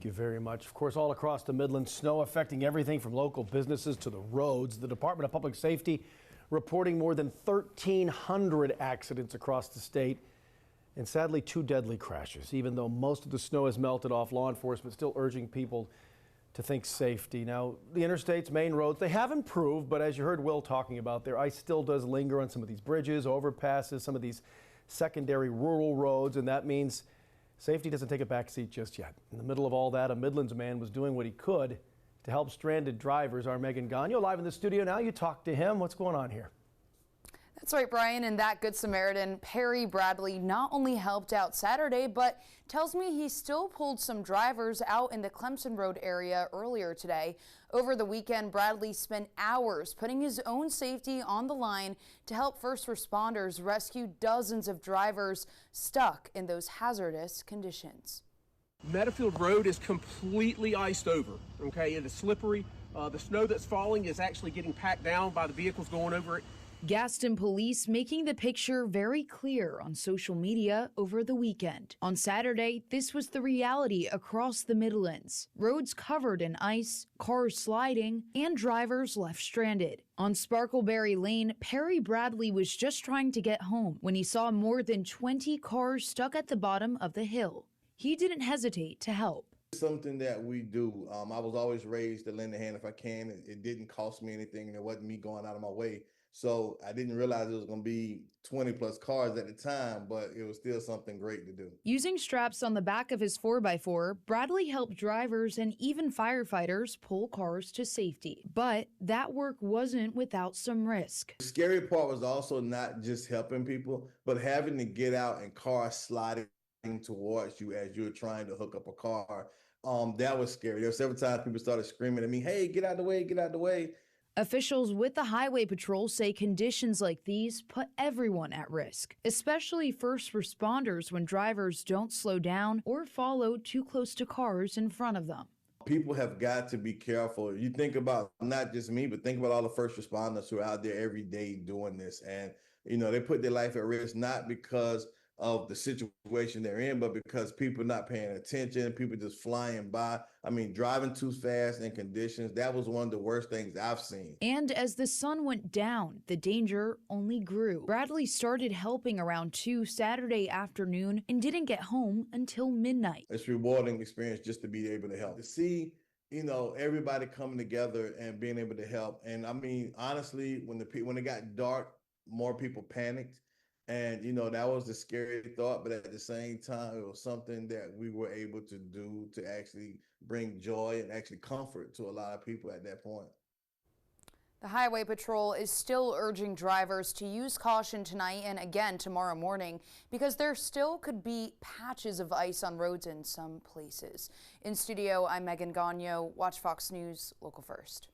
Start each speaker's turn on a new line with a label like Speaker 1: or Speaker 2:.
Speaker 1: you very much. Of course, all across the Midlands, snow affecting everything from local businesses to the roads. The Department of Public Safety reporting more than 1,300 accidents across the state and sadly 2 deadly crashes. Even though most of the snow has melted off, law enforcement still urging people to think safety. Now, the interstates, main roads, they have improved, but as you heard Will talking about there, ice still does linger on some of these bridges, overpasses, some of these secondary rural roads, and that means safety doesn't take a backseat just yet. In the middle of all that, a Midlands man was doing what he could to help stranded drivers. Our Megan Gagno live in the studio now. You talked to him. What's going on here?
Speaker 2: That's right, Brian, and that Good Samaritan, Perry Bradley, not only helped out Saturday, but tells me he still pulled some drivers out in the Clemson Road area earlier today. Over the weekend, Bradley spent hours putting his own safety on the line to help first responders rescue dozens of drivers stuck in those hazardous conditions.
Speaker 3: Meadowfield Road is completely iced over, okay? It is slippery. The snow that's falling is actually getting packed down by the vehicles going over it.
Speaker 4: Gaston police making the picture very clear on social media over the weekend. On Saturday, this was the reality across the Midlands. Roads covered in ice, cars sliding, and drivers left stranded. On Sparkleberry Lane, Perry Bradley was just trying to get home when he saw more than 20 cars stuck at the bottom of the hill. He didn't hesitate to help.
Speaker 5: Something that we do. I was always raised to lend a hand if I can. It didn't cost me anything, and it wasn't me going out of my way. So I didn't realize it was going to be 20 plus cars at the time, but it was still something great to do.
Speaker 4: Using straps on the back of his 4x4, Bradley helped drivers and even firefighters pull cars to safety. But that work wasn't without some risk.
Speaker 5: The scary part was also not just helping people, but having to get out and cars sliding towards you as you're trying to hook up a car. That was scary. There were several times people started screaming at me, "Hey, get out of the way, get out of the way."
Speaker 4: Officials with the Highway Patrol say conditions like these put everyone at risk, especially first responders when drivers don't slow down or follow too close to cars in front of them.
Speaker 5: People have got to be careful. You think about not just me, but think about all the first responders who are out there every day doing this. And, they put their life at risk, not because of the situation they're in, but because people not paying attention, people just flying by. I mean, driving too fast in conditions, that was one of the worst things I've seen.
Speaker 4: And as the sun went down, the danger only grew. Bradley started helping around 2 Saturday afternoon and didn't get home until midnight.
Speaker 5: It's a rewarding experience just to be able to help. To see, everybody coming together and being able to help. And I mean, honestly, when it got dark, more people panicked. And, that was the scary thought, but at the same time, it was something that we were able to do to actually bring joy and actually comfort to a lot of people at that point.
Speaker 2: The Highway Patrol is still urging drivers to use caution tonight and again tomorrow morning because there still could be patches of ice on roads in some places. In studio, I'm Megan Gagno, Watch Fox News, Local First.